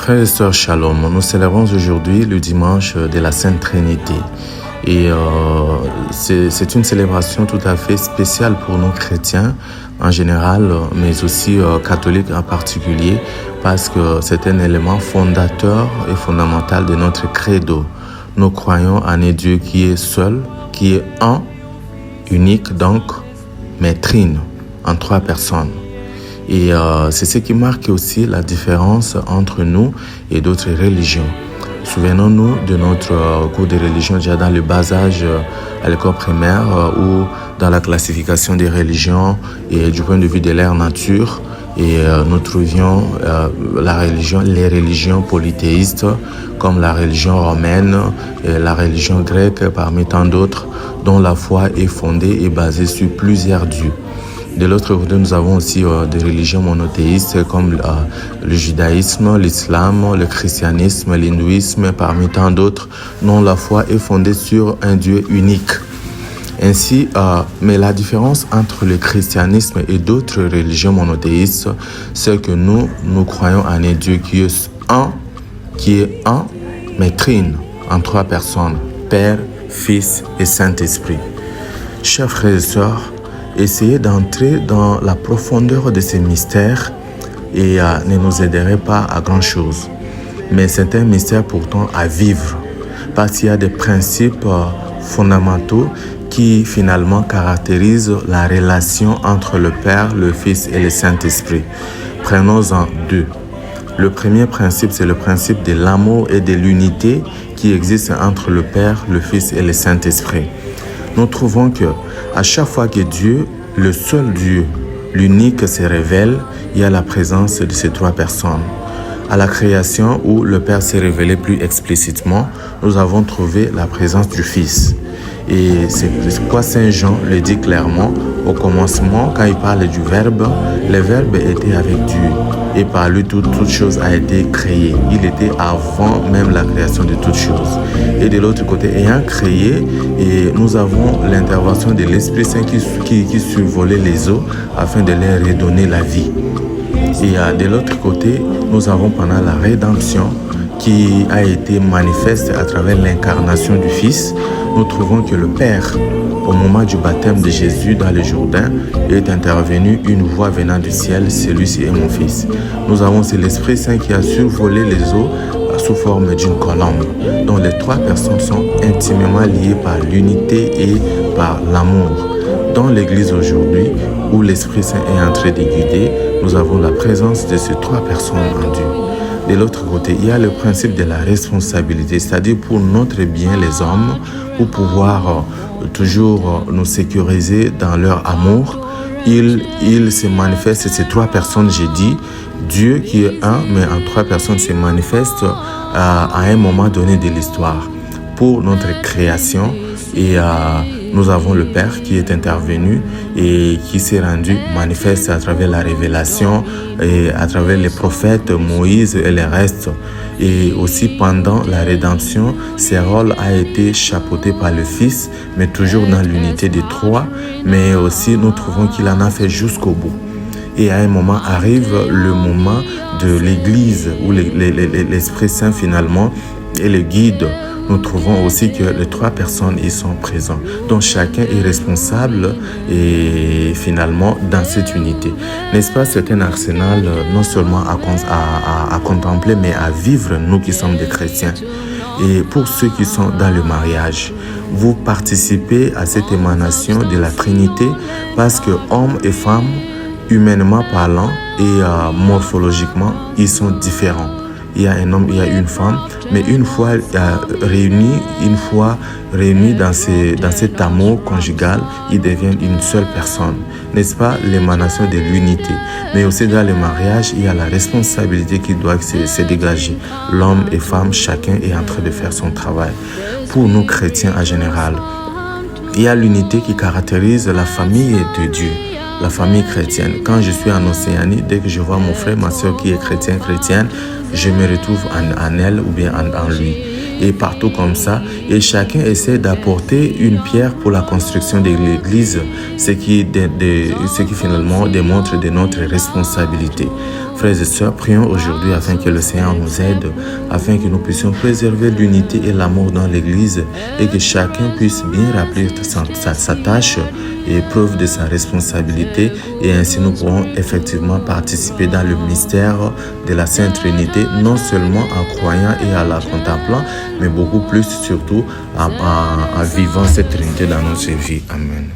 Frères et sœurs, Shalom. Nous célébrons aujourd'hui le dimanche de la Sainte Trinité. Et c'est une célébration tout à fait spéciale pour nous chrétiens en général, mais aussi catholiques en particulier, parce que c'est un élément fondateur et fondamental de notre credo. Nous croyons en un Dieu qui est seul, qui est un, unique donc, mais trine, en trois personnes. Et c'est ce qui marque aussi la différence entre nous et d'autres religions. Souvenons-nous de notre cours de religion déjà dans le bas âge à l'école primaire ou dans la classification des religions et du point de vue de leur nature. Et nous trouvions les religions polythéistes comme la religion romaine et la religion grecque parmi tant d'autres dont la foi est fondée et basée sur plusieurs dieux. De l'autre côté, nous avons aussi des religions monothéistes comme le judaïsme, l'islam, le christianisme, l'hindouisme, parmi tant d'autres, dont la foi est fondée sur un Dieu unique. Ainsi, mais la différence entre le christianisme et d'autres religions monothéistes, c'est que nous croyons en un Dieu qui est un, mais trine, en trois personnes, Père, Fils et Saint-Esprit. Chers frères et sœurs, essayez d'entrer dans la profondeur de ces mystères et ne nous aiderait pas à grand-chose. Mais c'est un mystère pourtant à vivre, parce qu'il y a des principes fondamentaux qui finalement caractérisent la relation entre le Père, le Fils et le Saint-Esprit. Prenons-en deux. Le premier principe, c'est le principe de l'amour et de l'unité qui existe entre le Père, le Fils et le Saint-Esprit. Nous trouvons que à chaque fois que Dieu, le seul Dieu, l'unique, se révèle, il y a la présence de ces trois personnes. À la création, où le Père s'est révélé plus explicitement, nous avons trouvé la présence du Fils. Et c'est pourquoi Saint Jean le dit clairement, au commencement, quand il parle du Verbe, le Verbe était avec Dieu. Et par lui, toute chose a été créée. Il était avant même la création de toutes choses. Et de l'autre côté, ayant créé, et nous avons l'intervention de l'Esprit Saint qui survolait les eaux afin de leur redonner la vie. Et de l'autre côté, nous avons pendant la rédemption qui a été manifeste à travers l'incarnation du Fils, nous trouvons que le Père, au moment du baptême de Jésus dans le Jourdain, est intervenu une voix venant du ciel, celui-ci est mon Fils. Nous avons aussi l'Esprit Saint qui a survolé les eaux sous forme d'une colombe, dont les trois personnes sont intimement liées par l'unité et par l'amour. Dans l'Église aujourd'hui, où l'Esprit Saint est en train de guider, nous avons la présence de ces trois personnes en Dieu. De l'autre côté, il y a le principe de la responsabilité, c'est-à-dire pour notre bien, les hommes, pour pouvoir toujours nous sécuriser dans leur amour, il se manifeste, ces trois personnes, j'ai dit, Dieu qui est un, mais en trois personnes se manifeste à un moment donné de l'histoire. Pour notre création, et nous avons le Père qui est intervenu et qui s'est rendu manifeste à travers la révélation et à travers les prophètes, Moïse et les restes. Et aussi pendant la rédemption, ce rôle a été chapeauté par le Fils, mais toujours dans l'unité des trois. Mais aussi, nous trouvons qu'il en a fait jusqu'au bout. Et à un moment arrive le moment de l'Église où l'Esprit Saint finalement est le guide. Nous trouvons aussi que les trois personnes y sont présentes. Donc chacun est responsable et finalement dans cette unité. N'est-ce pas, c'est un arsenal non seulement à contempler, mais à vivre, nous qui sommes des chrétiens. Et pour ceux qui sont dans le mariage, vous participez à cette émanation de la Trinité parce que hommes et femmes, humainement parlant et morphologiquement, ils sont différents. Il y a un homme, il y a une femme, mais une fois réunis dans cet amour conjugal, ils deviennent une seule personne. N'est-ce pas, l'émanation de l'unité? Mais aussi dans le mariage, il y a la responsabilité qui doit se dégager. L'homme et femme, chacun est en train de faire son travail. Pour nous chrétiens en général, il y a l'unité qui caractérise la famille de Dieu. La famille chrétienne. Quand je suis en Océanie, dès que je vois mon frère, ma soeur qui est chrétienne, je me retrouve en elle ou bien en lui. Et partout comme ça, et chacun essaie d'apporter une pierre pour la construction de l'Église, ce qui finalement démontre de notre responsabilité. Frères et sœurs, prions aujourd'hui afin que le Seigneur nous aide, afin que nous puissions préserver l'unité et l'amour dans l'Église et que chacun puisse bien remplir sa tâche et preuve de sa responsabilité, et ainsi nous pourrons effectivement participer dans le mystère de la Sainte Trinité, non seulement en croyant et en la contemplant, mais beaucoup plus surtout en vivant cette Trinité dans notre vie. Amen.